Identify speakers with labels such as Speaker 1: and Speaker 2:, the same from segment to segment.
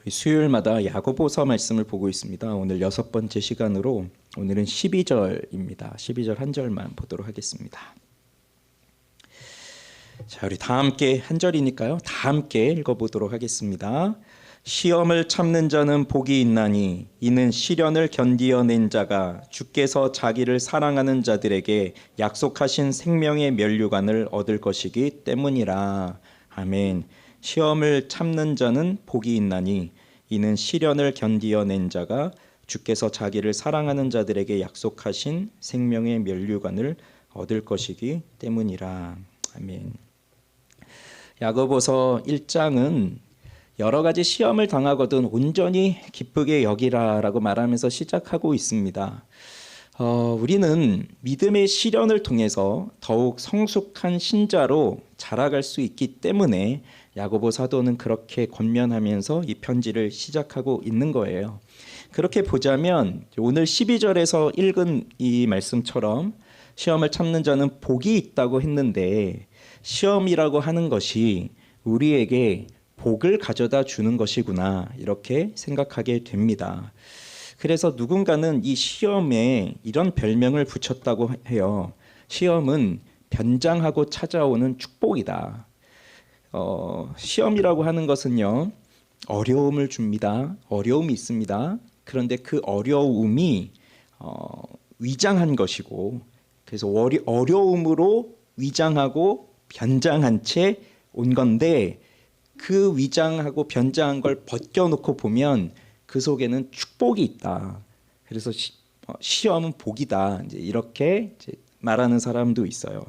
Speaker 1: 수요일마다 야고보서 말씀을 보고 있습니다. 오늘 6번째 시간으로 오늘은 12절입니다. 12절 한 절만 보도록 하겠습니다. 자, 우리 다 함께 한 절이니까요. 다 함께 읽어보도록 하겠습니다. 시험을 참는 자는 복이 있나니 이는 시련을 견디어낸 자가 주께서 자기를 사랑하는 자들에게 약속하신 생명의 면류관을 얻을 것이기 때문이라. 아멘. 시험을 참는 자는 복이 있나니 이는 시련을 견디어낸 자가 주께서 자기를 사랑하는 자들에게 약속하신 생명의 면류관을 얻을 것이기 때문이라. 아멘. 야고보서 1장은 여러 가지 시험을 당하거든 온전히 기쁘게 여기라라고 말하면서 시작하고 있습니다. 우리는 믿음의 시련을 통해서 더욱 성숙한 신자로 자라갈 수 있기 때문에 야고보 사도는 그렇게 권면하면서 이 편지를 시작하고 있는 거예요. 그렇게 보자면 오늘 12절에서 읽은 이 말씀처럼 시험을 참는 자는 복이 있다고 했는데 시험이라고 하는 것이 우리에게 복을 가져다 주는 것이구나 이렇게 생각하게 됩니다. 그래서 누군가는 이 시험에 이런 별명을 붙였다고 해요. 시험은 변장하고 찾아오는 축복이다. 시험이라고 하는 것은요, 어려움을 줍니다. 어려움이 있습니다. 그런데 그 어려움이 위장한 것이고, 그래서 어려움으로 위장하고 변장한 채 온 건데, 그 위장하고 변장한 걸 벗겨놓고 보면 그 속에는 축복이 있다. 그래서 시험은 복이다. 이렇게 말하는 사람도 있어요.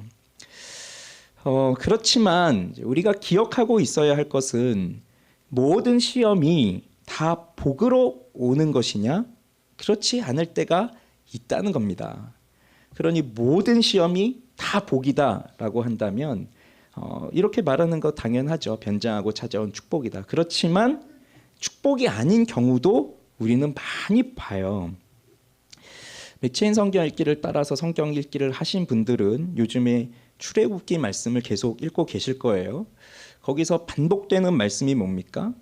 Speaker 1: 그렇지만 우리가 기억하고 있어야 할 것은 모든 시험이 다 복으로 오는 것이냐? 그렇지 않을 때가 있다는 겁니다. 그러니 모든 시험이 다 복이다라고 한다면 이렇게 말하는 거 당연하죠. 변장하고 찾아온 축복이다. 그렇지만 축복이 아닌 경우도 우리는 많이 봐요. 맥체인 성경 읽기를 따라서 성경 읽기를 하신 분들은 요즘에 출애굽기 말씀을 계속 읽고 계실 거예요. 거기서 반복되는 말씀이 뭡니까?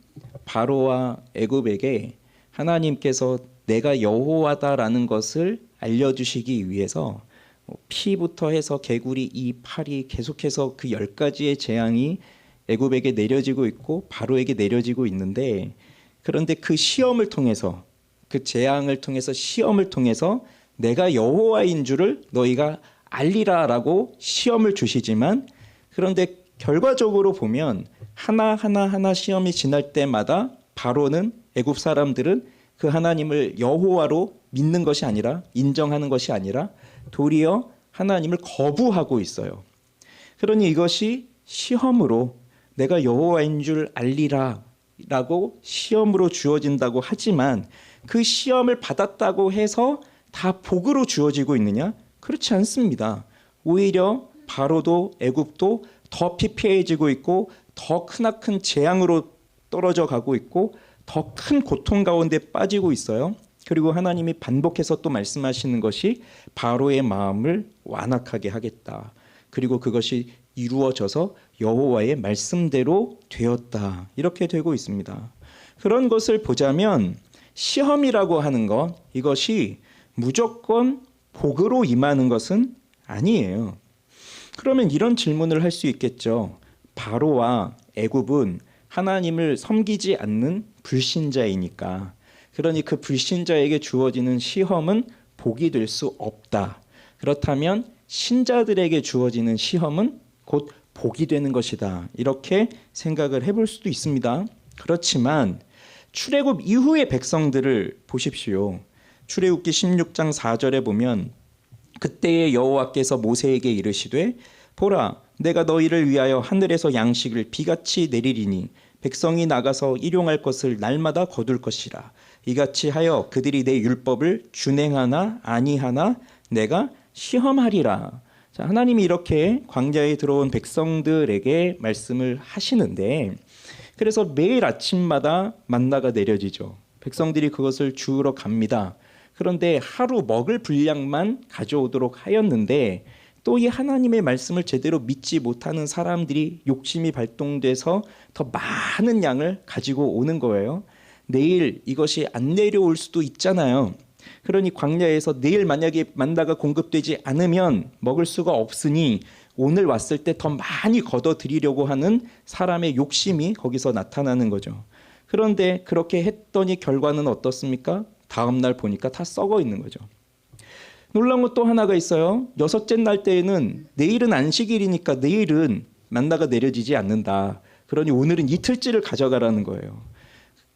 Speaker 1: 바로와 애굽에게 하나님께서 내가 여호와다라는 것을 알려주시기 위해서 피부터 해서 개구리, 이 팔이 계속해서 그 10가지의 재앙이 애굽에게 내려지고 있고 바로에게 내려지고 있는데, 그런데 그 시험을 통해서, 그 재앙을 통해서, 시험을 통해서 내가 여호와인 줄을 너희가 알리라라고 시험을 주시지만, 그런데 결과적으로 보면 하나 시험이 지날 때마다 바로는, 애굽 사람들은 그 하나님을 여호와로 믿는 것이 아니라, 인정하는 것이 아니라 도리어 하나님을 거부하고 있어요. 그러니 이것이 시험으로 내가 여호와인 줄 알리라 라고 시험으로 주어진다고 하지만, 그 시험을 받았다고 해서 다 복으로 주어지고 있느냐? 그렇지 않습니다. 오히려 바로도 애굽도 더 피폐해지고 있고 더 크나큰 재앙으로 떨어져 가고 있고 더 큰 고통 가운데 빠지고 있어요. 그리고 하나님이 반복해서 또 말씀하시는 것이 바로의 마음을 완악하게 하겠다. 그리고 그것이 이루어져서 여호와의 말씀대로 되었다. 이렇게 되고 있습니다. 그런 것을 보자면 시험이라고 하는 것, 이것이 무조건 복으로 임하는 것은 아니에요. 그러면 이런 질문을 할 수 있겠죠. 바로와 애굽은 하나님을 섬기지 않는 불신자이니까, 그러니 그 불신자에게 주어지는 시험은 복이 될 수 없다. 그렇다면 신자들에게 주어지는 시험은 곧 복이 되는 것이다. 이렇게 생각을 해볼 수도 있습니다. 그렇지만 출애굽 이후의 백성들을 보십시오. 출애굽기 16장 4절에 보면 그때의 여호와께서 모세에게 이르시되 보라 내가 너희를 위하여 하늘에서 양식을 비같이 내리리니 백성이 나가서 일용할 것을 날마다 거둘 것이라. 이같이 하여 그들이 내 율법을 준행하나 아니하나 내가 시험하리라. 자, 하나님이 이렇게 광야에 들어온 백성들에게 말씀을 하시는데, 그래서 매일 아침마다 만나가 내려지죠. 백성들이 그것을 주우러 갑니다. 그런데 하루 먹을 분량만 가져오도록 하였는데 또 이 하나님의 말씀을 제대로 믿지 못하는 사람들이 욕심이 발동돼서 더 많은 양을 가지고 오는 거예요. 내일 이것이 안 내려올 수도 있잖아요. 그러니 광야에서 내일 만약에 만나가 공급되지 않으면 먹을 수가 없으니 오늘 왔을 때 더 많이 걷어들이려고 하는 사람의 욕심이 거기서 나타나는 거죠. 그런데 그렇게 했더니 결과는 어떻습니까? 다음 날 보니까 다 썩어 있는 거죠. 놀라운 것 또 하나가 있어요. 여섯째 날 때에는 내일은 안식일이니까 내일은 만나가 내려지지 않는다. 그러니 오늘은 이틀째를 가져가라는 거예요.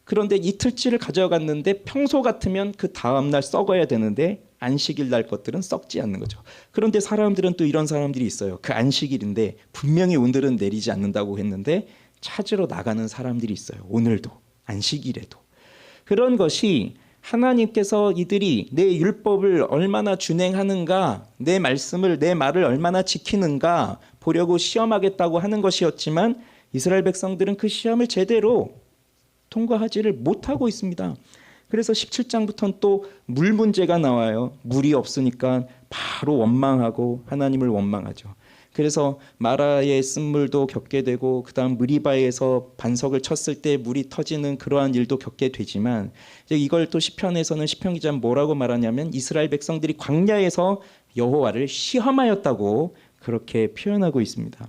Speaker 1: 그런데 이틀째를 가져갔는데 평소 같으면 그 다음 날 썩어야 되는데 안식일 날 것들은 썩지 않는 거죠. 그런데 사람들은 또 이런 사람들이 있어요. 그 안식일인데 분명히 오늘은 내리지 않는다고 했는데 찾으러 나가는 사람들이 있어요. 오늘도 안식일에도. 그런 것이 하나님께서 이들이 내 율법을 얼마나 준행하는가, 내 말씀을, 내 말을 얼마나 지키는가 보려고 시험하겠다고 하는 것이었지만 이스라엘 백성들은 그 시험을 제대로 통과하지를 못하고 있습니다. 그래서 17장부터는 또 물 문제가 나와요. 물이 없으니까 바로 원망하고 하나님을 원망하죠. 그래서 마라의 쓴물도 겪게 되고 그다음 무리바에서 반석을 쳤을 때 물이 터지는 그러한 일도 겪게 되지만 이걸 또 시편에서는 시편 기자는 뭐라고 말하냐면 이스라엘 백성들이 광야에서 여호와를 시험하였다고 그렇게 표현하고 있습니다.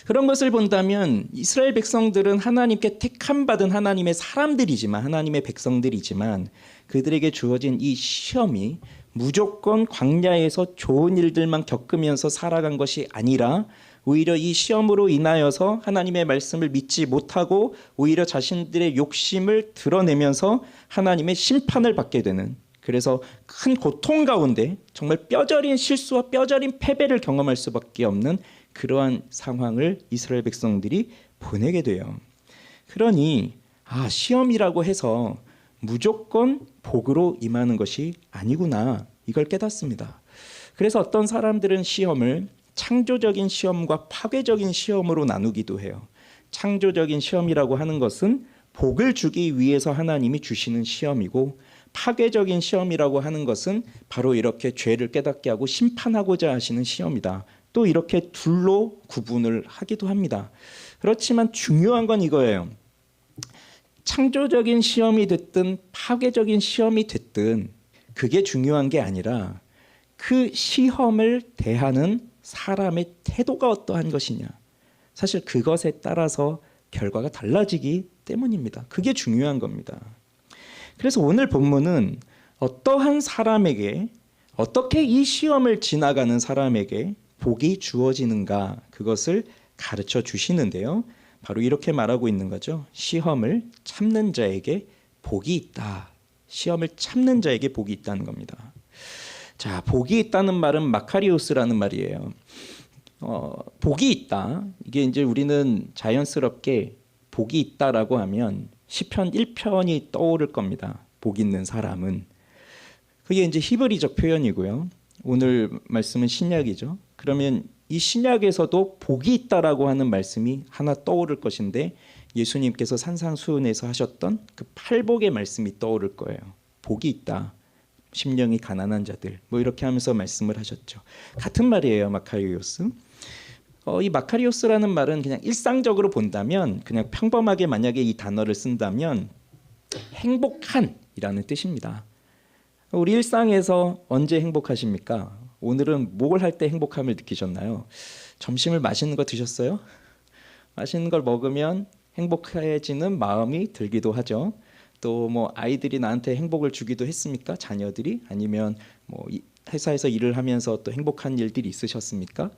Speaker 1: 그런 것을 본다면 이스라엘 백성들은 하나님께 택함받은 하나님의 사람들이지만 하나님의 백성들이지만 그들에게 주어진 이 시험이 무조건 광야에서 좋은 일들만 겪으면서 살아간 것이 아니라 오히려 이 시험으로 인하여서 하나님의 말씀을 믿지 못하고 오히려 자신들의 욕심을 드러내면서 하나님의 심판을 받게 되는, 그래서 큰 고통 가운데 정말 뼈저린 실수와 뼈저린 패배를 경험할 수밖에 없는 그러한 상황을 이스라엘 백성들이 보내게 돼요. 그러니 시험이라고 해서 무조건 복으로 임하는 것이 아니구나, 이걸 깨닫습니다. 그래서 어떤 사람들은 시험을 창조적인 시험과 파괴적인 시험으로 나누기도 해요. 창조적인 시험이라고 하는 것은 복을 주기 위해서 하나님이 주시는 시험이고, 파괴적인 시험이라고 하는 것은 바로 이렇게 죄를 깨닫게 하고 심판하고자 하시는 시험이다. 또 이렇게 둘로 구분을 하기도 합니다. 그렇지만 중요한 건 이거예요. 창조적인 시험이 됐든 파괴적인 시험이 됐든 그게 중요한 게 아니라 그 시험을 대하는 사람의 태도가 어떠한 것이냐, 사실 그것에 따라서 결과가 달라지기 때문입니다. 그게 중요한 겁니다. 그래서 오늘 본문은 어떠한 사람에게, 어떻게 이 시험을 지나가는 사람에게 복이 주어지는가, 그것을 가르쳐 주시는데요. 바로 이렇게 말하고 있는 거죠. 시험을 참는 자에게 복이 있다. 시험을 참는 자에게 복이 있다는 겁니다. 자, 복이 있다는 말은 마카리오스라는 말이에요. 복이 있다. 이게 이제 우리는 자연스럽게 복이 있다라고 하면 시편 1편이 떠오를 겁니다. 복 있는 사람은. 그게 이제 히브리적 표현이고요. 오늘 말씀은 신약이죠. 그러면 이 신약에서도 복이 있다라고 하는 말씀이 하나 떠오를 것인데 예수님께서 산상수훈에서 하셨던 그 팔복의 말씀이 떠오를 거예요. 복이 있다. 심령이 가난한 자들, 이렇게 하면서 말씀을 하셨죠. 같은 말이에요, 마카리오스. 이 마카리오스라는 말은 그냥 일상적으로 본다면, 그냥 평범하게 만약에 이 단어를 쓴다면 행복한이라는 뜻입니다. 우리 일상에서 언제 행복하십니까? 오늘은 뭘 할 때 행복함을 느끼셨나요? 점심을 맛있는 거 드셨어요? 맛있는 걸 먹으면 행복해지는 마음이 들기도 하죠. 또 아이들이 나한테 행복을 주기도 했습니까? 자녀들이? 아니면 회사에서 일을 하면서 또 행복한 일들이 있으셨습니까?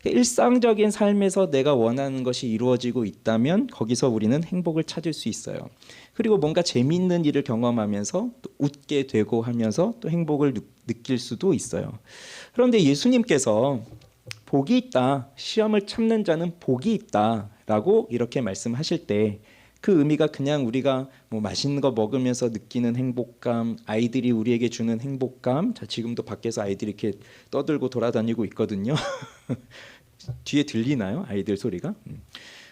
Speaker 1: 일상적인 삶에서 내가 원하는 것이 이루어지고 있다면 거기서 우리는 행복을 찾을 수 있어요. 그리고 뭔가 재미있는 일을 경험하면서 또 웃게 되고 하면서 또 행복을 느낄 수도 있어요. 그런데 예수님께서 복이 있다, 시험을 참는 자는 복이 있다라고 이렇게 말씀하실 때 그 의미가 그냥 우리가 맛있는 거 먹으면서 느끼는 행복감, 아이들이 우리에게 주는 행복감, 자, 지금도 밖에서 아이들이 이렇게 떠들고 돌아다니고 있거든요. 뒤에 들리나요? 아이들 소리가?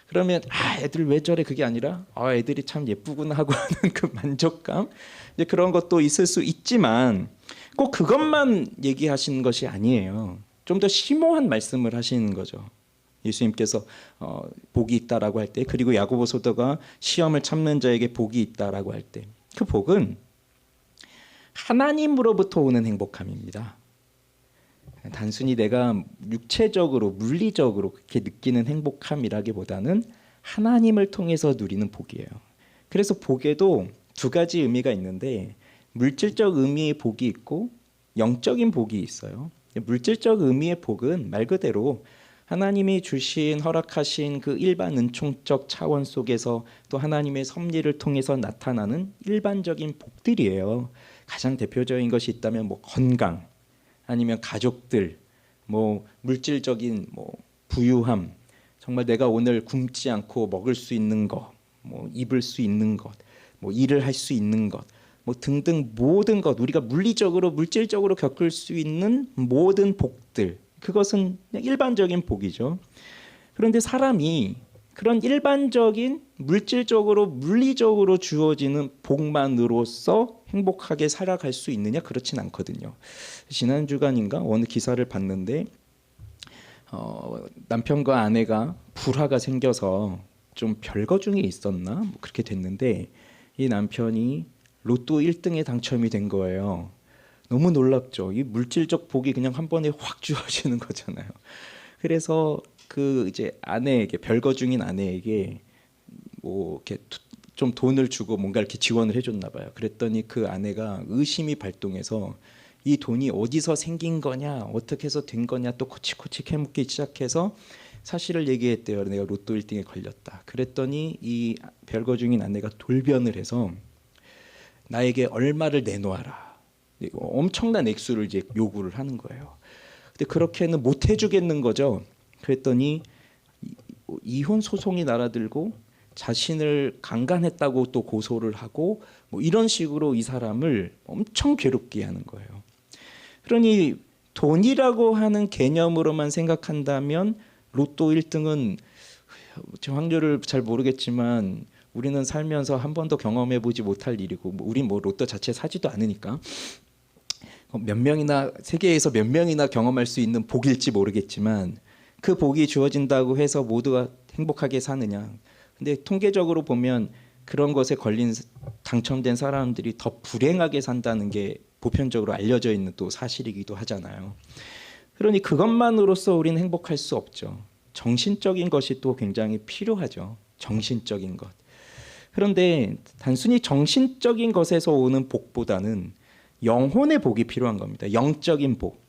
Speaker 1: 그러면 애들 왜 저래, 그게 아니라 애들이 참 예쁘구나 하고 하는 그 만족감, 이제 그런 것도 있을 수 있지만 꼭 그것만 얘기하시는 것이 아니에요. 좀 더 심오한 말씀을 하시는 거죠. 예수님께서 복이 있다라고 할 때, 그리고 야고보 사도가 시험을 참는 자에게 복이 있다라고 할 때, 그 복은 하나님으로부터 오는 행복함입니다. 단순히 내가 육체적으로 물리적으로 그렇게 느끼는 행복함이라기보다는 하나님을 통해서 누리는 복이에요. 그래서 복에도 두 가지 의미가 있는데, 물질적 의미의 복이 있고 영적인 복이 있어요. 물질적 의미의 복은 말 그대로 하나님이 주신 허락하신 그 일반 은총적 차원 속에서 또 하나님의 섭리를 통해서 나타나는 일반적인 복들이에요. 가장 대표적인 것이 있다면 뭐 건강, 아니면 가족들, 뭐 물질적인 뭐 부유함, 정말 내가 오늘 굶지 않고 먹을 수 있는 것, 뭐 입을 수 있는 것, 뭐 일을 할 수 있는 것, 뭐 등등 모든 것, 우리가 물리적으로 물질적으로 겪을 수 있는 모든 복들, 그것은 그냥 일반적인 복이죠. 그런데 사람이 그런 일반적인 물질적으로 물리적으로 주어지는 복만으로서 행복하게 살아갈 수 있느냐? 그렇진 않거든요. 지난 주간인가 어느 기사를 봤는데 남편과 아내가 불화가 생겨서 좀 별거 중에 있었나? 뭐 그렇게 됐는데 이 남편이 로또 1등에 당첨이 된 거예요. 너무 놀랍죠. 이 물질적 복이 그냥 한 번에 확 주어지는 거잖아요. 그래서 그 이제 아내에게, 별거 중인 아내에게 뭐 이렇게 좀 돈을 주고 뭔가 이렇게 지원을 해줬나 봐요. 그랬더니 그 아내가 의심이 발동해서 이 돈이 어디서 생긴 거냐, 어떻게 해서 된 거냐 또 코치코치 캐묻기 시작해서 사실을 얘기했대요. 내가 로또 1등에 걸렸다. 그랬더니 이 별거 중인 아내가 돌변을 해서 나에게 얼마를 내놓아라. 엄청난 액수를 이제 요구를 하는 거예요. 근데 그렇게는 못 해주겠는 거죠. 그랬더니 이혼 소송이 날아들고 자신을 강간했다고 또 고소를 하고 뭐 이런 식으로 이 사람을 엄청 괴롭게 하는 거예요. 그러니 돈이라고 하는 개념으로만 생각한다면 로또 1등은 제 확률을 잘 모르겠지만 우리는 살면서 한 번도 경험해보지 못할 일이고, 우린 뭐 로또 자체 사지도 않으니까 몇 명이나, 세계에서 몇 명이나 경험할 수 있는 복일지 모르겠지만 그 복이 주어진다고 해서 모두가 행복하게 사느냐? 근데 통계적으로 보면 그런 것에 걸린 당첨된 사람들이 더 불행하게 산다는 게 보편적으로 알려져 있는 또 사실이기도 하잖아요. 그러니 그것만으로서 우리는 행복할 수 없죠. 정신적인 것이 또 굉장히 필요하죠. 정신적인 것. 그런데 단순히 정신적인 것에서 오는 복보다는 영혼의 복이 필요한 겁니다. 영적인 복.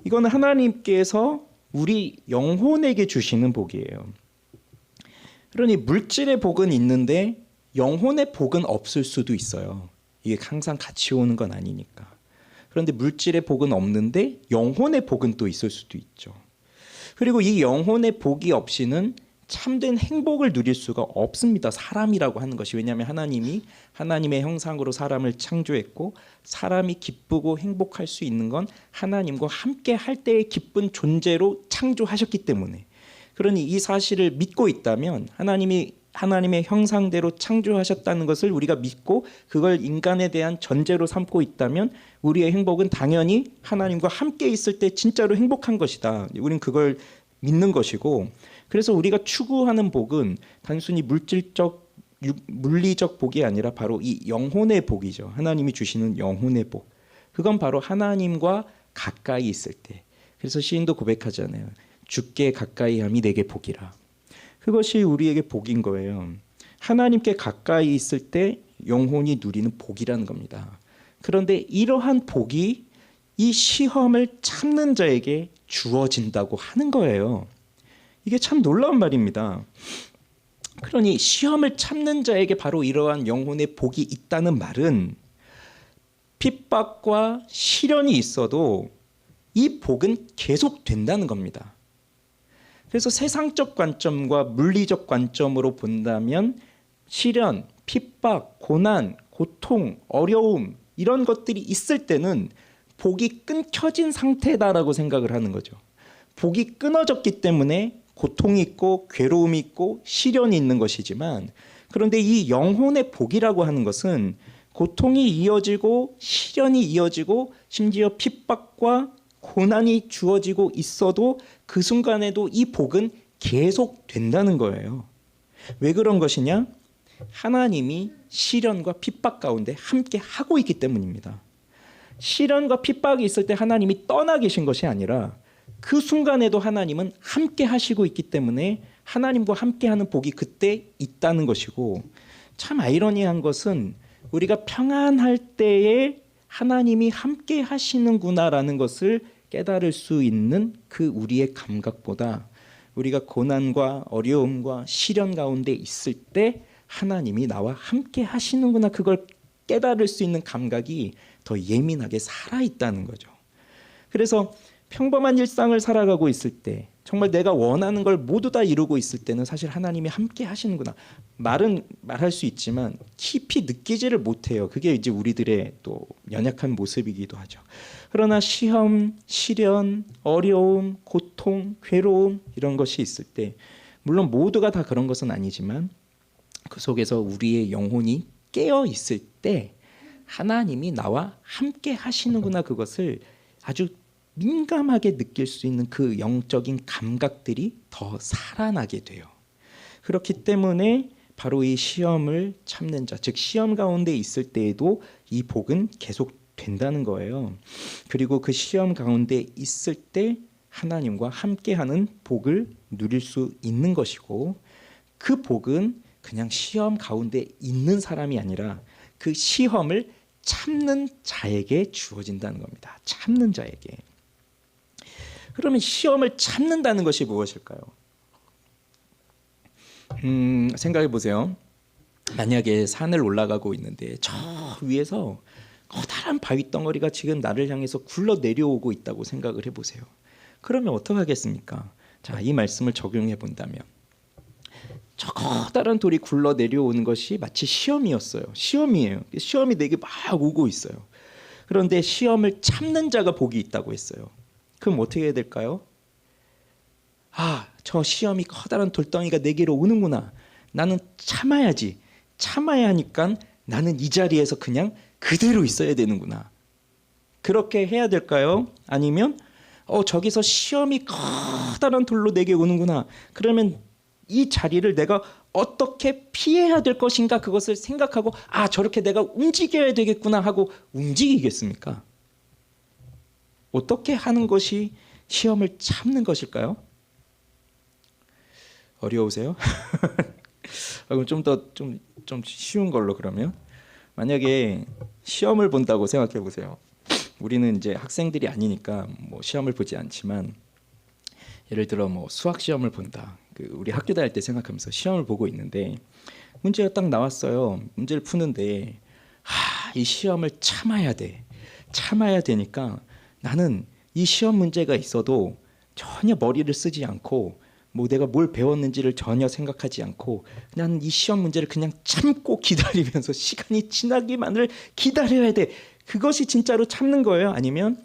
Speaker 1: 이거는 하나님께서 우리 영혼에게 주시는 복이에요. 그러니 물질의 복은 있는데 영혼의 복은 없을 수도 있어요. 이게 항상 같이 오는 건 아니니까. 그런데 물질의 복은 없는데 영혼의 복은 또 있을 수도 있죠. 그리고 이 영혼의 복이 없이는 참된 행복을 누릴 수가 없습니다. 사람이라고 하는 것이. 왜냐하면 하나님이 하나님의 형상으로 사람을 창조했고 사람이 기쁘고 행복할 수 있는 건 하나님과 함께 할 때의 기쁜 존재로 창조하셨기 때문에. 그러니 이 사실을 믿고 있다면, 하나님이 하나님의 형상대로 창조하셨다는 것을 우리가 믿고 그걸 인간에 대한 전제로 삼고 있다면 우리의 행복은 당연히 하나님과 함께 있을 때 진짜로 행복한 것이다. 우리는 그걸 믿는 것이고, 그래서 우리가 추구하는 복은 단순히 물리적 복이 아니라 바로 이 영혼의 복이죠. 하나님이 주시는 영혼의 복. 그건 바로 하나님과 가까이 있을 때. 그래서 시인도 고백하잖아요. 주께 가까이 함이 내게 복이라. 그것이 우리에게 복인 거예요. 하나님께 가까이 있을 때 영혼이 누리는 복이라는 겁니다. 그런데 이러한 복이 이 시험을 참는 자에게 주어진다고 하는 거예요. 이게 참 놀라운 말입니다. 그러니 시험을 참는 자에게 바로 이러한 영혼의 복이 있다는 말은 핍박과 시련이 있어도 이 복은 계속된다는 겁니다. 그래서 세상적 관점과 물리적 관점으로 본다면 시련, 핍박, 고난, 고통, 어려움 이런 것들이 있을 때는 복이 끊겨진 상태다라고 생각을 하는 거죠. 복이 끊어졌기 때문에 고통이 있고 괴로움이 있고 시련이 있는 것이지만, 그런데 이 영혼의 복이라고 하는 것은 고통이 이어지고 시련이 이어지고 심지어 핍박과 고난이 주어지고 있어도 그 순간에도 이 복은 계속 된다는 거예요. 왜 그런 것이냐? 하나님이 시련과 핍박 가운데 함께 하고 있기 때문입니다. 시련과 핍박이 있을 때 하나님이 떠나 계신 것이 아니라 그 순간에도 하나님은 함께 하시고 있기 때문에 하나님과 함께하는 복이 그때 있다는 것이고, 참 아이러니한 것은 우리가 평안할 때에 하나님이 함께 하시는구나라는 것을 깨달을 수 있는 그 우리의 감각보다 우리가 고난과 어려움과 시련 가운데 있을 때 하나님이 나와 함께 하시는구나, 그걸 깨달을 수 있는 감각이 더 예민하게 살아있다는 거죠. 그래서 평범한 일상을 살아가고 있을 때, 정말 내가 원하는 걸 모두 다 이루고 있을 때는 사실 하나님이 함께 하시는구나, 말은 말할 수 있지만 깊이 느끼지를 못해요. 그게 이제 우리들의 또 연약한 모습이기도 하죠. 그러나 시험, 시련, 어려움, 고통, 괴로움 이런 것이 있을 때, 물론 모두가 다 그런 것은 아니지만 그 속에서 우리의 영혼이 깨어 있을 때 하나님이 나와 함께 하시는구나, 그것을 아주 민감하게 느낄 수 있는 그 영적인 감각들이 더 살아나게 돼요. 그렇기 때문에 바로 이 시험을 참는 자, 즉 시험 가운데 있을 때에도 이 복은 계속 된다는 거예요. 그리고 그 시험 가운데 있을 때 하나님과 함께하는 복을 누릴 수 있는 것이고, 그 복은 그냥 시험 가운데 있는 사람이 아니라 그 시험을 참는 자에게 주어진다는 겁니다. 참는 자에게. 그러면 시험을 참는다는 것이 무엇일까요? 생각해 보세요. 만약에 산을 올라가고 있는데 저 위에서 커다란 바위 덩어리가 지금 나를 향해서 굴러 내려오고 있다고 생각을 해보세요. 그러면 어떻게 하겠습니까? 자, 이 말씀을 적용해 본다면, 저 커다란 돌이 굴러 내려오는 것이 마치 시험이었어요. 시험이에요. 시험이 내게 막 오고 있어요. 그런데 시험을 참는 자가 복이 있다고 했어요. 그럼 어떻게 해야 될까요? 아, 저 시험이 커다란 돌덩이가 내게로 오는구나. 나는 참아야지. 참아야 하니까 나는 이 자리에서 그냥 그대로 있어야 되는구나. 그렇게 해야 될까요? 아니면 저기서 시험이 커다란 돌로 내게 오는구나. 그러면 이 자리를 내가 어떻게 피해야 될 것인가, 그것을 생각하고 저렇게 내가 움직여야 되겠구나 하고 움직이겠습니까? 어떻게 하는 것이 시험을 참는 것일까요? 어려우세요? 그럼 좀 더 좀 쉬운 걸로, 그러면 만약에 시험을 본다고 생각해 보세요. 우리는 이제 학생들이 아니니까 뭐 시험을 보지 않지만, 예를 들어 뭐 수학 시험을 본다. 우리 학교 다닐 때 생각하면서 시험을 보고 있는데 문제가 딱 나왔어요. 문제를 푸는데 이 시험을 참아야 돼. 참아야 되니까 나는 이 시험 문제가 있어도 전혀 머리를 쓰지 않고, 뭐 내가 뭘 배웠는지를 전혀 생각하지 않고 나는 이 시험 문제를 그냥 참고 기다리면서 시간이 지나기만을 기다려야 돼. 그것이 진짜로 참는 거예요? 아니면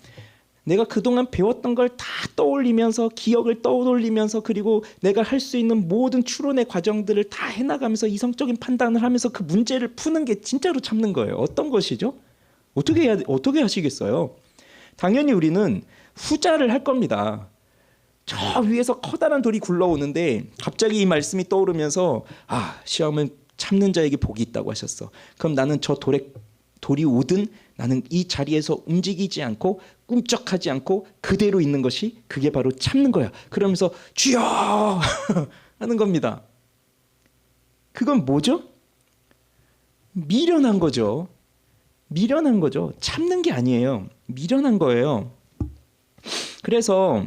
Speaker 1: 내가 그동안 배웠던 걸 다 떠올리면서, 기억을 떠올리면서, 그리고 내가 할 수 있는 모든 추론의 과정들을 다 해나가면서 이성적인 판단을 하면서 그 문제를 푸는 게 진짜로 참는 거예요? 어떤 것이죠? 어떻게 하시겠어요? 당연히 우리는 후자를 할 겁니다. 저 위에서 커다란 돌이 굴러오는데 갑자기 이 말씀이 떠오르면서 시험은 참는 자에게 복이 있다고 하셨어. 그럼 나는 저 돌이 오든 나는 이 자리에서 움직이지 않고 꿈쩍하지 않고 그대로 있는 것이, 그게 바로 참는 거야. 그러면서 주여 하는 겁니다. 그건 뭐죠? 미련한 거죠. 미련한 거죠. 참는 게 아니에요. 미련한 거예요. 그래서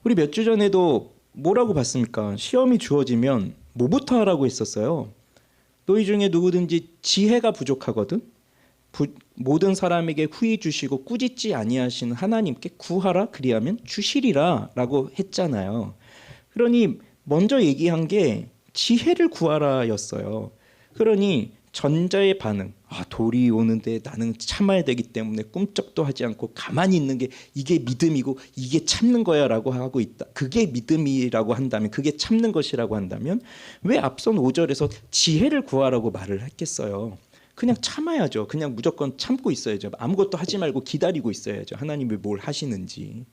Speaker 1: 우리 몇 주 전에도 뭐라고 봤습니까? 시험이 주어지면 뭐부터 하라고 했었어요? 너희 중에 누구든지 지혜가 부족하거든? 모든 사람에게 후히 주시고 꾸짖지 아니하시는 하나님께 구하라, 그리하면 주시리라 라고 했잖아요. 그러니 먼저 얘기한 게 지혜를 구하라였어요. 그러니 전자의 반응, 돌이 오는데 나는 참아야 되기 때문에 꿈쩍도 하지 않고 가만히 있는 게 이게 믿음이고 이게 참는 거야 라고 하고 있다. 그게 믿음이라고 한다면, 그게 참는 것이라고 한다면 왜 앞선 5절에서 지혜를 구하라고 말을 했겠어요? 그냥 참아야죠. 그냥 무조건 참고 있어야죠. 아무것도 하지 말고 기다리고 있어야죠. 하나님이 뭘 하시는지.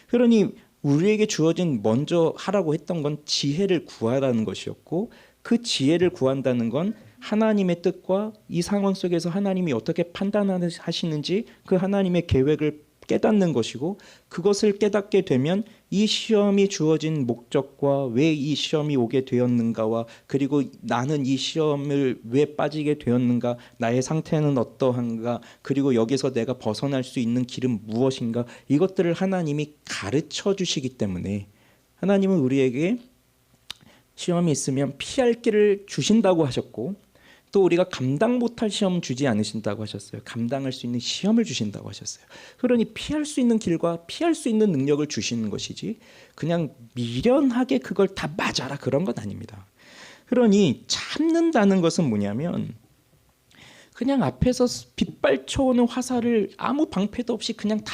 Speaker 1: 그러니 우리에게 주어진 먼저 하라고 했던 건 지혜를 구하라는 것이었고, 그 지혜를 구한다는 건 하나님의 뜻과 이 상황 속에서 하나님이 어떻게 판단하시는지 그 하나님의 계획을 깨닫는 것이고, 그것을 깨닫게 되면 이 시험이 주어진 목적과 왜 이 시험이 오게 되었는가와, 그리고 나는 이 시험을 왜 빠지게 되었는가, 나의 상태는 어떠한가, 그리고 여기서 내가 벗어날 수 있는 길은 무엇인가, 이것들을 하나님이 가르쳐 주시기 때문에 하나님은 우리에게 시험이 있으면 피할 길을 주신다고 하셨고, 또 우리가 감당 못할 시험 주지 않으신다고 하셨어요. 감당할 수 있는 시험을 주신다고 하셨어요. 그러니 피할 수 있는 길과 피할 수 있는 능력을 주시는 것이지 그냥 미련하게 그걸 다 맞아라 그런 건 아닙니다. 그러니 참는다는 것은 뭐냐면 그냥 앞에서 빗발쳐오는 화살을 아무 방패도 없이 그냥 다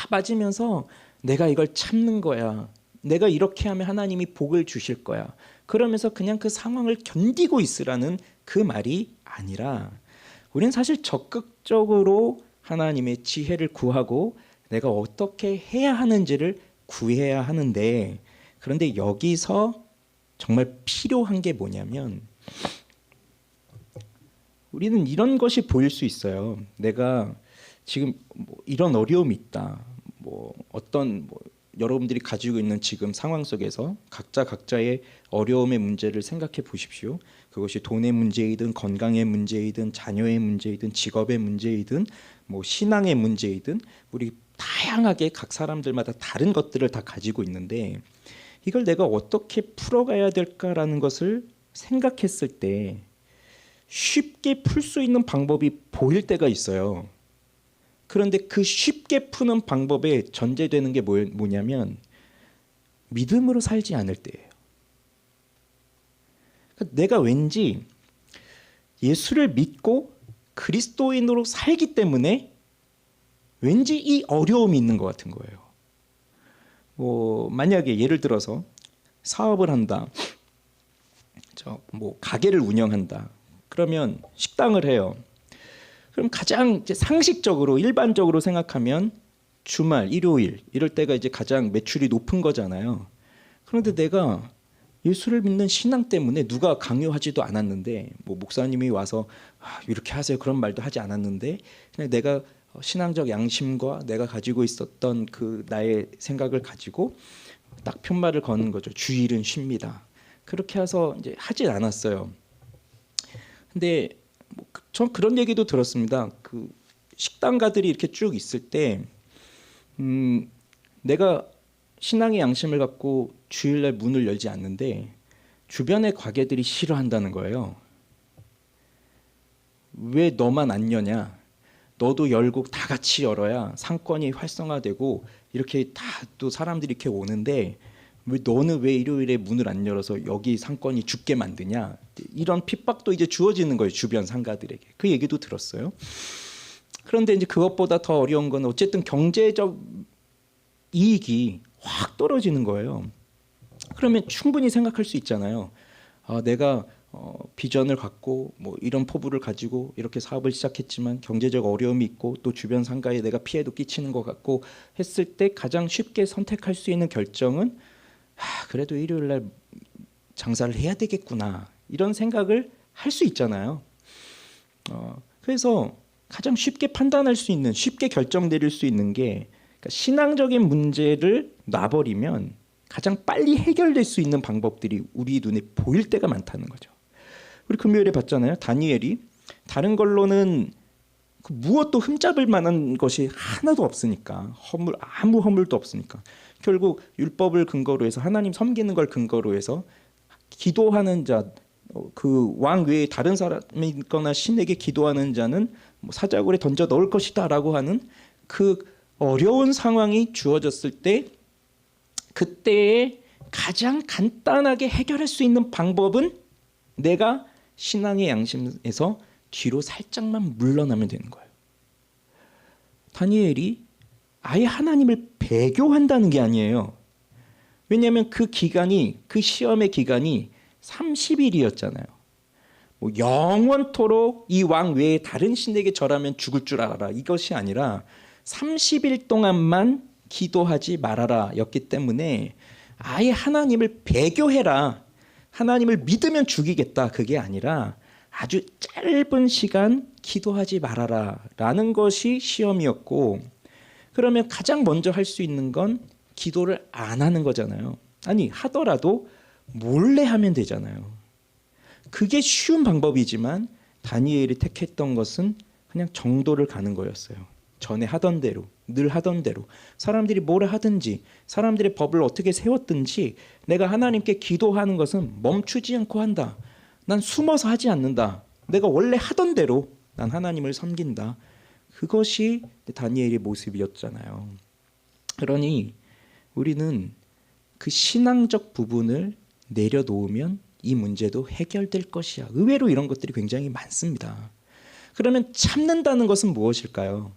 Speaker 1: 맞으면서 내가 이걸 참는 거야. 내가 이렇게 하면 하나님이 복을 주실 거야. 그러면서 그냥 그 상황을 견디고 있으라는 그 말이 아니라, 우리는 사실 적극적으로 하나님의 지혜를 구하고 내가 어떻게 해야 하는지를 구해야 하는데, 그런데 여기서 정말 필요한 게 뭐냐면, 우리는 이런 것이 보일 수 있어요. 내가 지금 뭐 이런 어려움이 있다. 어떤 여러분들이 가지고 있는 지금 상황 속에서 각자의 어려움의 문제를 생각해 보십시오. 그것이 돈의 문제이든 건강의 문제이든 자녀의 문제이든 직업의 문제이든 신앙의 문제이든, 우리 다양하게 각 사람들마다 다른 것들을 다 가지고 있는데, 이걸 내가 어떻게 풀어가야 될까라는 것을 생각했을 때 쉽게 풀 수 있는 방법이 보일 때가 있어요. 그런데 그 쉽게 푸는 방법에 전제되는 게 뭐냐면 믿음으로 살지 않을 때예요. 내가 왠지 예수를 믿고 그리스도인으로 살기 때문에 왠지 이 어려움이 있는 것 같은 거예요. 만약에 예를 들어서 사업을 한다, 가게를 운영한다. 그러면 식당을 해요. 그럼 가장 이제 상식적으로 일반적으로 생각하면 주말, 일요일 이럴 때가 이제 가장 매출이 높은 거잖아요. 그런데 내가 예수를 믿는 신앙 때문에 누가 강요하지도 않았는데, 목사님이 와서 이렇게 하세요 그런 말도 하지 않았는데, 그냥 내가 신앙적 양심과 내가 가지고 있었던 그 나의 생각을 가지고 딱 편말을 거는 거죠. 주일은 쉽니다. 그렇게 해서 이제 하진 않았어요. 근데 전 그런 얘기도 들었습니다. 그 식당가들이 이렇게 쭉 있을 때 내가 신앙의 양심을 갖고 주일날 문을 열지 않는데 주변의 가게들이 싫어한다는 거예요. 왜 너만 안 여냐? 너도 열고 다 같이 열어야 상권이 활성화되고 이렇게 다 또 사람들이 이렇게 오는데, 너는 왜 일요일에 문을 안 열어서 여기 상권이 죽게 만드냐? 이런 핍박도 이제 주어지는 거예요, 주변 상가들에게. 그 얘기도 들었어요. 그런데 이제 그것보다 더 어려운 건 어쨌든 경제적 이익이 확 떨어지는 거예요. 그러면 충분히 생각할 수 있잖아요. 내가 비전을 갖고 이런 포부를 가지고 이렇게 사업을 시작했지만 경제적 어려움이 있고 또 주변 상가에 내가 피해도 끼치는 것 같고 했을 때 가장 쉽게 선택할 수 있는 결정은 그래도 일요일 날 장사를 해야 되겠구나, 이런 생각을 할 수 있잖아요. 그래서 가장 쉽게 판단할 수 있는, 쉽게 결정 내릴 수 있는 게, 그러니까 신앙적인 문제를 놔버리면 가장 빨리 해결될 수 있는 방법들이 우리 눈에 보일 때가 많다는 거죠. 우리 금요일에 봤잖아요. 다니엘이 다른 걸로는 무엇도 흠잡을 만한 것이 하나도 없으니까, 아무 허물도 없으니까 결국 율법을 근거로 해서 하나님 섬기는 걸 근거로 해서 기도하는 자, 그 왕 외에 다른 사람이 있거나 신에게 기도하는 자는 사자굴에 던져 넣을 것이다라고 하는 그 어려운 상황이 주어졌을 때, 그때에 가장 간단하게 해결할 수 있는 방법은 내가 신앙의 양심에서 뒤로 살짝만 물러나면 되는 거예요. 다니엘이 아예 하나님을 배교한다는 게 아니에요. 왜냐하면 그 시험의 기간이 30일이었잖아요. 영원토록 이 왕 외에 다른 신에게 절하면 죽을 줄 알아라, 이것이 아니라 30일 동안만 기도하지 말아라 였기 때문에 아예 하나님을 배교해라, 하나님을 믿으면 죽이겠다, 그게 아니라 아주 짧은 시간 기도하지 말아라 라는 것이 시험이었고, 그러면 가장 먼저 할 수 있는 건 기도를 안 하는 거잖아요. 아니 하더라도 몰래 하면 되잖아요. 그게 쉬운 방법이지만 다니엘이 택했던 것은 그냥 정도를 가는 거였어요. 전에 하던 대로, 늘 하던 대로, 사람들이 뭐라 하든지, 사람들의 법을 어떻게 세웠든지 내가 하나님께 기도하는 것은 멈추지 않고 한다. 난 숨어서 하지 않는다. 내가 원래 하던 대로 난 하나님을 섬긴다. 그것이 다니엘의 모습이었잖아요. 그러니 우리는 그 신앙적 부분을 내려놓으면 이 문제도 해결될 것이야. 의외로 이런 것들이 굉장히 많습니다. 그러면 참는다는 것은 무엇일까요?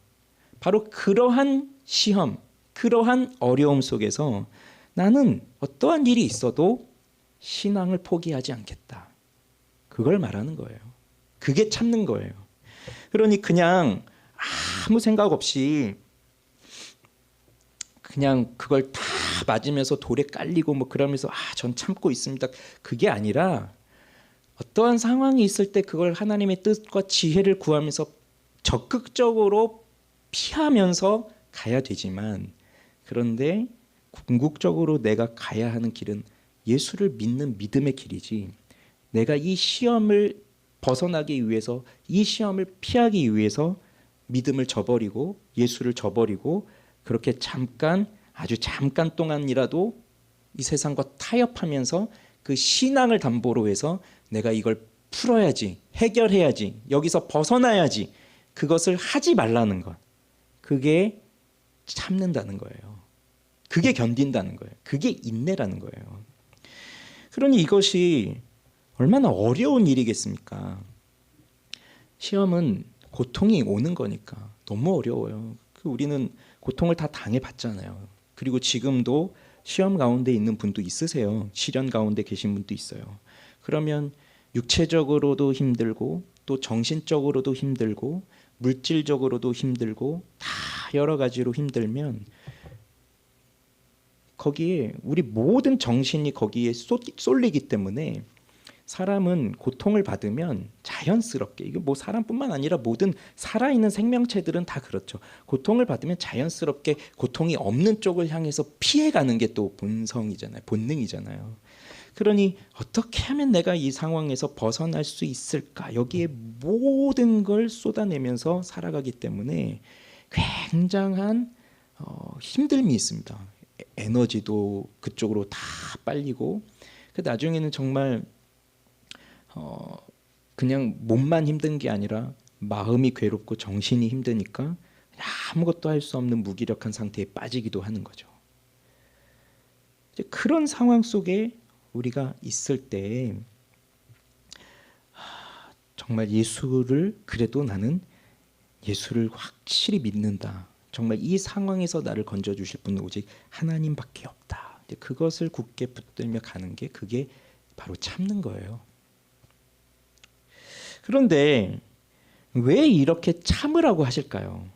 Speaker 1: 바로 그러한 시험, 그러한 어려움 속에서 나는 어떠한 일이 있어도 신앙을 포기하지 않겠다. 그걸 말하는 거예요. 그게 참는 거예요. 그러니 그냥 아무 생각 없이 그냥 그걸 다 맞으면서 돌에 깔리고 뭐 그러면서 전 참고 있습니다. 그게 아니라 어떠한 상황이 있을 때 그걸 하나님의 뜻과 지혜를 구하면서 적극적으로 피하면서 가야 되지만, 그런데 궁극적으로 내가 가야 하는 길은 예수를 믿는 믿음의 길이지, 내가 이 시험을 벗어나기 위해서, 이 시험을 피하기 위해서 믿음을 저버리고 예수를 저버리고 그렇게 잠깐, 아주 잠깐 동안이라도 이 세상과 타협하면서 그 신앙을 담보로 해서 내가 이걸 풀어야지, 해결해야지, 여기서 벗어나야지, 그것을 하지 말라는 것. 그게 참는다는 거예요. 그게 견딘다는 거예요. 그게 인내라는 거예요. 그러니 이것이 얼마나 어려운 일이겠습니까? 시험은 고통이 오는 거니까 너무 어려워요. 우리는 고통을 다 당해봤잖아요. 그리고 지금도 시험 가운데 있는 분도 있으세요. 시련 가운데 계신 분도 있어요. 그러면 육체적으로도 힘들고 또 정신적으로도 힘들고 물질적으로도 힘들고 다 여러 가지로 힘들면 거기에 우리 모든 정신이 거기에 쏠리기 때문에 사람은 고통을 받으면 자연스럽게, 이게 뭐 사람뿐만 아니라 모든 살아있는 생명체들은 다 그렇죠. 고통을 받으면 자연스럽게 고통이 없는 쪽을 향해서 피해가는 게 또 본성이잖아요. 본능이잖아요. 그러니 어떻게 하면 내가 이 상황에서 벗어날 수 있을까? 여기에 모든 걸 쏟아내면서 살아가기 때문에 굉장한 힘듦이 있습니다. 에너지도 그쪽으로 다 빨리고, 그 나중에는 정말 그냥 몸만 힘든 게 아니라 마음이 괴롭고 정신이 힘드니까 아무것도 할 수 없는 무기력한 상태에 빠지기도 하는 거죠. 그런 상황 속에 우리가 있을 때 정말 예수를, 그래도 나는 예수를 확실히 믿는다. 정말 이 상황에서 나를 건져주실 분은 오직 하나님밖에 없다. 그것을 굳게 붙들며 가는 게, 그게 바로 참는 거예요. 그런데 왜 이렇게 참으라고 하실까요?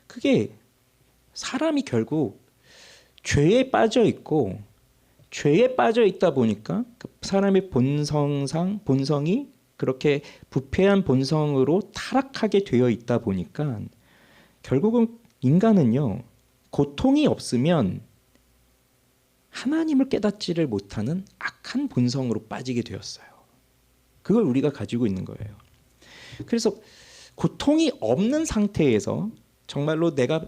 Speaker 1: 그게 사람이 결국 죄에 빠져 있고, 죄에 빠져 있다 보니까 사람의 본성이 그렇게 부패한 본성으로 타락하게 되어 있다 보니까 결국은 인간은요, 고통이 없으면 하나님을 깨닫지를 못하는 악한 본성으로 빠지게 되었어요. 그걸 우리가 가지고 있는 거예요. 그래서 고통이 없는 상태에서 정말로 내가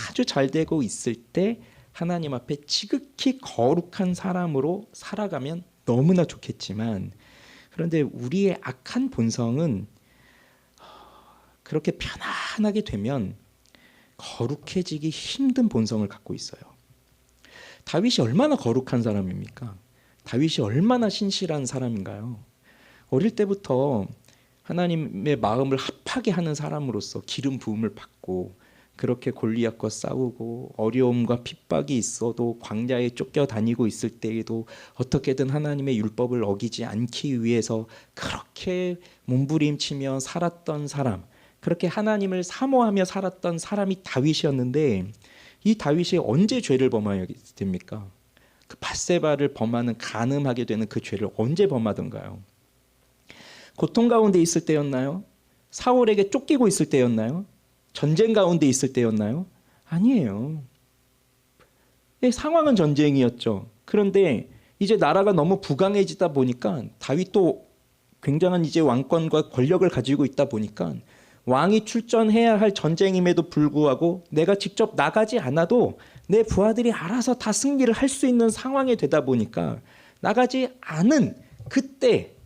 Speaker 1: 아주 잘 되고 있을 때 하나님 앞에 지극히 거룩한 사람으로 살아가면 너무나 좋겠지만, 그런데 우리의 악한 본성은 그렇게 편안하게 되면 거룩해지기 힘든 본성을 갖고 있어요. 다윗이 얼마나 거룩한 사람입니까? 다윗이 얼마나 신실한 사람인가요? 어릴 때부터 하나님의 마음을 합하게 하는 사람으로서 기름 부음을 받고, 그렇게 골리앗과 싸우고 어려움과 핍박이 있어도 광야에 쫓겨 다니고 있을 때에도 어떻게든 하나님의 율법을 어기지 않기 위해서 그렇게 몸부림치며 살았던 사람, 그렇게 하나님을 사모하며 살았던 사람이 다윗이었는데, 이 다윗이 언제 죄를 범하게 됩니까? 그 밧세바를 범하는 간음하게 되는 그 죄를 언제 범하던가요? 고통 가운데 있을 때였나요? 사울에게 쫓기고 있을 때였나요? 전쟁 가운데 있을 때였나요? 아니에요. 상황은 전쟁이었죠. 그런데 이제 나라가 너무 부강해지다 보니까 다윗도 굉장한 이제 왕권과 권력을 가지고 있다 보니까 왕이 출전해야 할 전쟁임에도 불구하고 내가 직접 나가지 않아도 내 부하들이 알아서 다 승리를 할 수 있는 상황이 되다 보니까 나가지 않은 그때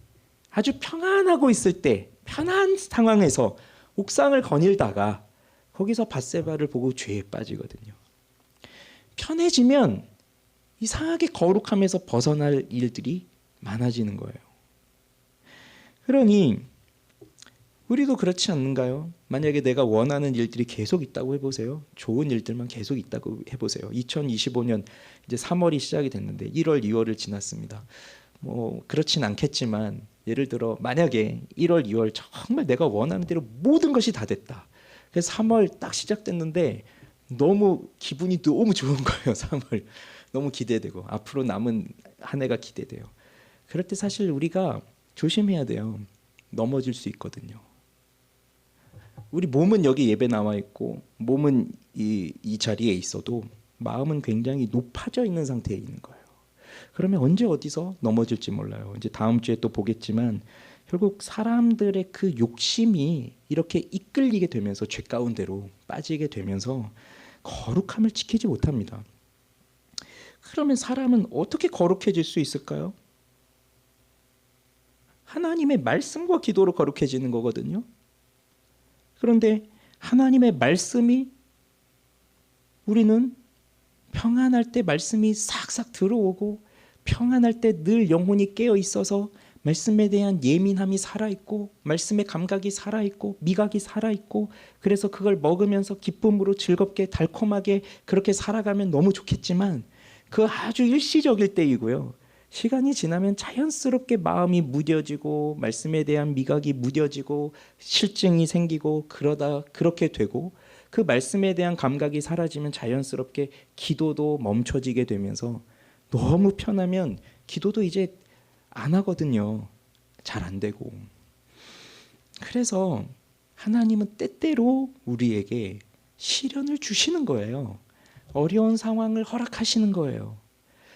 Speaker 1: 아주 평안하고 있을 때 편한 상황에서 옥상을 거닐다가 거기서 밧세바를 보고 죄에 빠지거든요. 편해지면 이상하게 거룩함에서 벗어날 일들이 많아지는 거예요. 그러니 우리도 그렇지 않는가요? 만약에 내가 원하는 일들이 계속 있다고 해보세요. 좋은 일들만 계속 있다고 해보세요. 2025년 이제 3월이 시작이 됐는데 1월, 2월을 지났습니다. 뭐 그렇진 않겠지만 예를 들어 만약에 1월, 2월 정말 내가 원하는 대로 모든 것이 다 됐다. 그래서 3월 딱 시작됐는데 너무 기분이 너무 좋은 거예요. 3월 너무 기대되고 앞으로 남은 한 해가 기대돼요. 그럴 때 사실 우리가 조심해야 돼요. 넘어질 수 있거든요. 우리 몸은 여기 예배 나와 있고 몸은 이 자리에 있어도 마음은 굉장히 높아져 있는 상태에 있는 거예요. 그러면 언제 어디서 넘어질지 몰라요. 이제 다음 주에 또 보겠지만 결국 사람들의 그 욕심이 이렇게 이끌리게 되면서 죄 가운데로 빠지게 되면서 거룩함을 지키지 못합니다. 그러면 사람은 어떻게 거룩해질 수 있을까요? 하나님의 말씀과 기도로 거룩해지는 거거든요. 그런데 하나님의 말씀이 우리는 평안할 때 말씀이 싹싹 들어오고 평안할 때 늘 영혼이 깨어 있어서 말씀에 대한 예민함이 살아있고 말씀의 감각이 살아있고 미각이 살아있고 그래서 그걸 먹으면서 기쁨으로 즐겁게 달콤하게 그렇게 살아가면 너무 좋겠지만 그 아주 일시적일 때이고요. 시간이 지나면 자연스럽게 마음이 무뎌지고 말씀에 대한 미각이 무뎌지고 실증이 생기고 그러다 그렇게 되고 그 말씀에 대한 감각이 사라지면 자연스럽게 기도도 멈춰지게 되면서 너무 편하면 기도도 이제 안 하거든요. 잘 안 되고. 그래서 하나님은 때때로 우리에게 시련을 주시는 거예요. 어려운 상황을 허락하시는 거예요.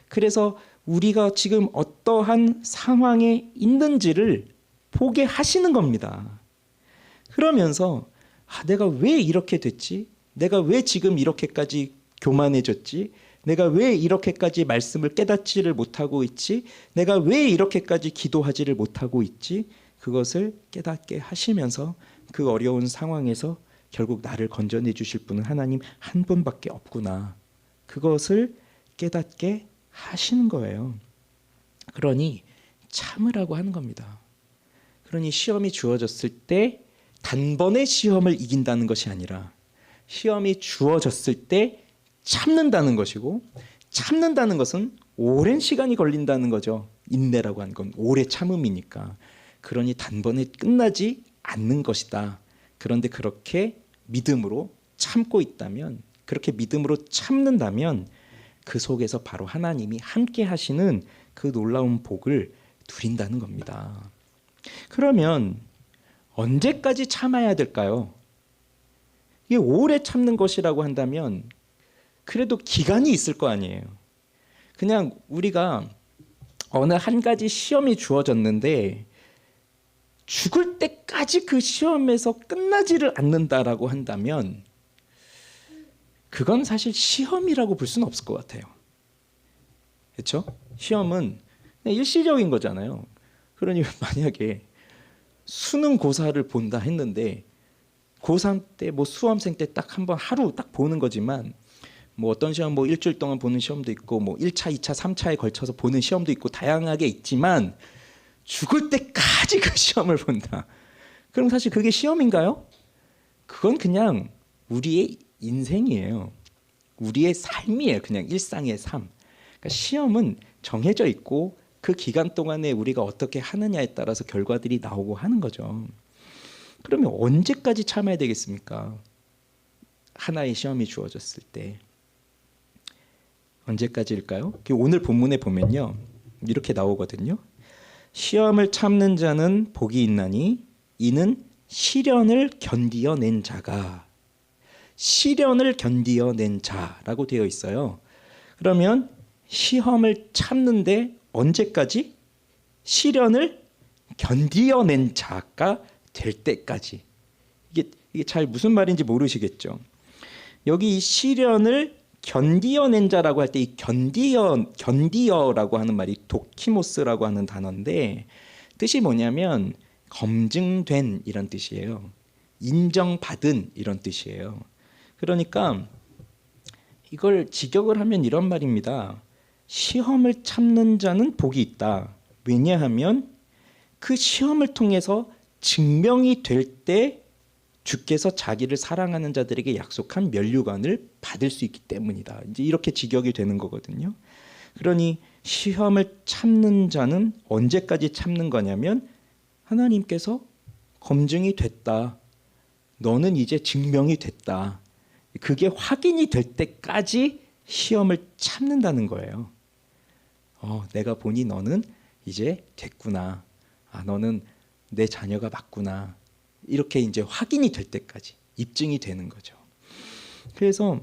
Speaker 1: 그래서 우리가 지금 어떠한 상황에 있는지를 보게 하시는 겁니다. 그러면서 내가 왜 이렇게 됐지? 내가 왜 지금 이렇게까지 교만해졌지? 내가 왜 이렇게까지 말씀을 깨닫지를 못하고 있지? 내가 왜 이렇게까지 기도하지를 못하고 있지? 그것을 깨닫게 하시면서 그 어려운 상황에서 결국 나를 건져내 주실 분은 하나님 한 분밖에 없구나. 그것을 깨닫게 하시는 거예요. 그러니 참으라고 하는 겁니다. 그러니 시험이 주어졌을 때 단번에 시험을 이긴다는 것이 아니라 시험이 주어졌을 때 참는다는 것이고 참는다는 것은 오랜 시간이 걸린다는 거죠. 인내라고 하는 건 오래 참음이니까. 그러니 단번에 끝나지 않는 것이다. 그런데 그렇게 믿음으로 참고 있다면 그렇게 믿음으로 참는다면 그 속에서 바로 하나님이 함께 하시는 그 놀라운 복을 누린다는 겁니다. 그러면 언제까지 참아야 될까요? 이게 오래 참는 것이라고 한다면 그래도 기간이 있을 거 아니에요. 그냥 우리가 어느 한 가지 시험이 주어졌는데 죽을 때까지 그 시험에서 끝나지를 않는다라고 한다면 그건 사실 시험이라고 볼 수는 없을 것 같아요. 그렇죠? 시험은 그냥 일시적인 거잖아요. 그러니 만약에 수능 고사를 본다 했는데 고3 때 뭐 수험생 때 딱 한번 하루 딱 보는 거지만 뭐 어떤 시험 뭐 일주일 동안 보는 시험도 있고 뭐 1차, 2차, 3차에 걸쳐서 보는 시험도 있고 다양하게 있지만 죽을 때까지 그 시험을 본다. 그럼 사실 그게 시험인가요? 그건 그냥 우리의 인생이에요. 우리의 삶이에요. 그냥 일상의 삶. 그러니까 시험은 정해져 있고 그 기간 동안에 우리가 어떻게 하느냐에 따라서 결과들이 나오고 하는 거죠. 그러면 언제까지 참아야 되겠습니까? 하나의 시험이 주어졌을 때. 언제까지일까요? 오늘 본문에 보면요, 이렇게 나오거든요. 시험을 참는 자는 복이 있나니 이는 시련을 견디어낸 자가. 시련을 견디어낸 자라고 되어 있어요. 그러면 시험을 참는데 언제까지? 시련을 견디어낸 자가 될 때까지. 이게 잘 무슨 말인지 모르시겠죠. 여기 이 시련을 견디어낸 자라고 할 때 이 견디어라고 하는 말이 도키모스라고 하는 단어인데, 뜻이 뭐냐면 검증된 이런 뜻이에요. 인정받은 이런 뜻이에요. 그러니까 이걸 직역을 하면 이런 말입니다. 시험을 참는 자는 복이 있다. 왜냐하면 그 시험을 통해서 증명이 될 때 주께서 자기를 사랑하는 자들에게 약속한 면류관을 받을 수 있기 때문이다. 이제 이렇게 직역이 되는 거거든요. 그러니 시험을 참는 자는 언제까지 참는 거냐면 하나님께서 검증이 됐다. 너는 이제 증명이 됐다. 그게 확인이 될 때까지 시험을 참는다는 거예요. 내가 보니 너는 이제 됐구나. 너는 내 자녀가 맞구나. 이렇게 이제 확인이 될 때까지 입증이 되는 거죠. 그래서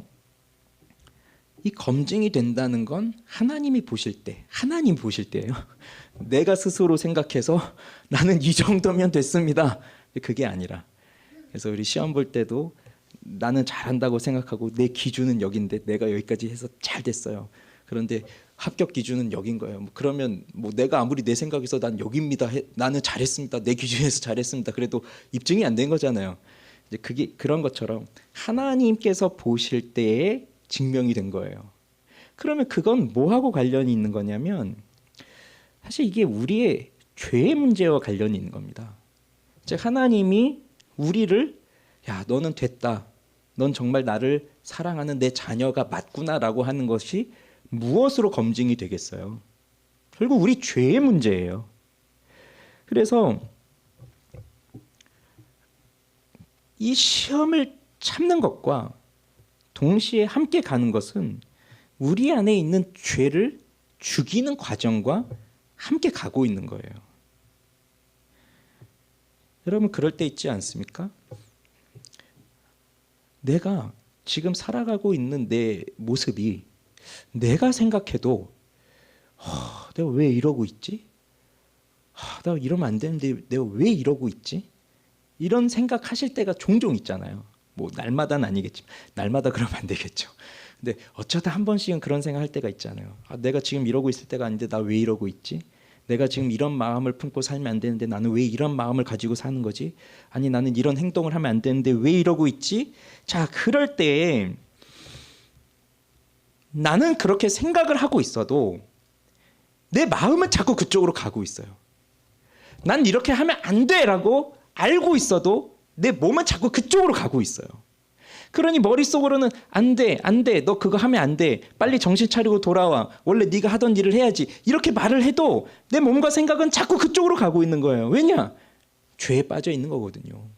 Speaker 1: 이 검증이 된다는 건 하나님 보실 때예요. 내가 스스로 생각해서 나는 이 정도면 됐습니다. 그게 아니라, 그래서 우리 시험 볼 때도 나는 잘한다고 생각하고 내 기준은 여긴데 내가 여기까지 해서 잘 됐어요. 그런데 합격 기준은 여긴 거예요. 그러면 내가 아무리 내 생각에서 난 여기입니다. 나는 잘했습니다. 내 기준에서 잘했습니다. 그래도 입증이 안 된 거잖아요. 이제 그게 그런 것처럼 하나님께서 보실 때에 증명이 된 거예요. 그러면 그건 뭐하고 관련이 있는 거냐면 사실 이게 우리의 죄의 문제와 관련이 있는 겁니다. 즉 하나님이 우리를 너는 됐다. 넌 정말 나를 사랑하는 내 자녀가 맞구나라고 하는 것이 무엇으로 검증이 되겠어요? 결국 우리 죄의 문제예요. 그래서 이 시험을 참는 것과 동시에 함께 가는 것은 우리 안에 있는 죄를 죽이는 과정과 함께 가고 있는 거예요. 여러분 그럴 때 있지 않습니까? 내가 지금 살아가고 있는 내 모습이 내가 생각해도 내가 왜 이러고 있지? 나 이러면 안 되는데 내가 왜 이러고 있지? 이런 생각하실 때가 종종 있잖아요. 날마다는 아니겠지만 날마다 그러면 안 되겠죠. 근데 어쩌다 한 번씩은 그런 생각할 때가 있잖아요. 내가 지금 이러고 있을 때가 아닌데 나 왜 이러고 있지? 내가 지금 이런 마음을 품고 살면 안 되는데 나는 왜 이런 마음을 가지고 사는 거지? 아니 나는 이런 행동을 하면 안 되는데 왜 이러고 있지? 자, 그럴 때 나는 그렇게 생각을 하고 있어도 내 마음은 자꾸 그쪽으로 가고 있어요. 난 이렇게 하면 안 돼라고 알고 있어도 내 몸은 자꾸 그쪽으로 가고 있어요. 그러니 머릿속으로는 안 돼, 너 그거 하면 안 돼, 빨리 정신 차리고 돌아와, 원래 네가 하던 일을 해야지, 이렇게 말을 해도 내 몸과 생각은 자꾸 그쪽으로 가고 있는 거예요. 왜냐? 죄에 빠져 있는 거거든요.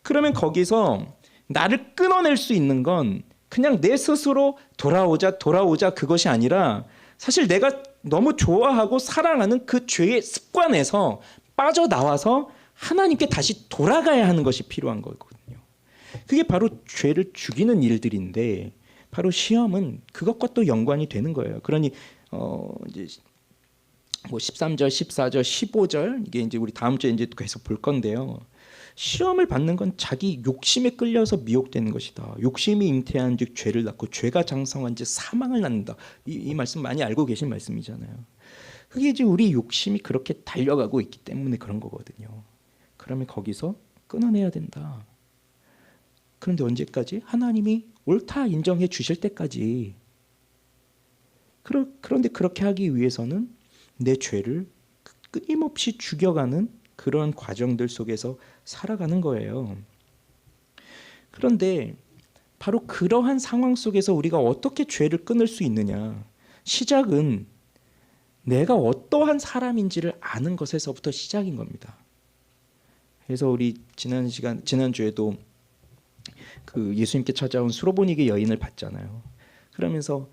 Speaker 1: 그러면 거기서 나를 끊어낼 수 있는 건 그냥 내 스스로 돌아오자 그것이 아니라 사실 내가 너무 좋아하고 사랑하는 그 죄의 습관에서 빠져나와서 하나님께 다시 돌아가야 하는 것이 필요한 거거든요. 그게 바로 죄를 죽이는 일들인데 바로 시험은 그것과 또 연관이 되는 거예요. 그러니 이제 13절, 14절, 15절 이게 이제 우리 다음 주에 이제 계속 볼 건데요. 시험을 받는 건 자기 욕심에 끌려서 미혹되는 것이다. 욕심이 잉태한즉 죄를 낳고 죄가 장성한즉 사망을 낳는다. 이 말씀 많이 알고 계신 말씀이잖아요. 그게 이제 우리 욕심이 그렇게 달려가고 있기 때문에 그런 거거든요. 그러면 거기서 끊어내야 된다. 그런데 언제까지? 하나님이 옳다 인정해 주실 때까지. 그런데 그렇게 하기 위해서는 내 죄를 끊임없이 죽여가는 그런 과정들 속에서 살아가는 거예요. 그런데 바로 그러한 상황 속에서 우리가 어떻게 죄를 끊을 수 있느냐? 시작은 내가 어떠한 사람인지를 아는 것에서부터 시작인 겁니다. 그래서 우리 지난주에도 그 예수님께 찾아온 수로보니게 여인을 봤잖아요. 그러면서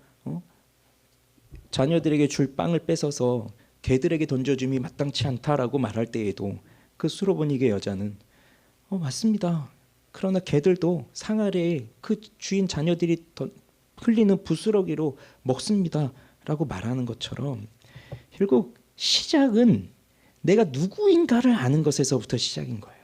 Speaker 1: 자녀들에게 줄 빵을 뺏어서 개들에게 던져줌이 마땅치 않다라고 말할 때에도 그 수로보니게 여자는 맞습니다. 그러나 개들도 상 아래에 그 주인 자녀들이 흘리는 부스러기로 먹습니다 라고 말하는 것처럼 결국 시작은 내가 누구인가를 아는 것에서부터 시작인 거예요.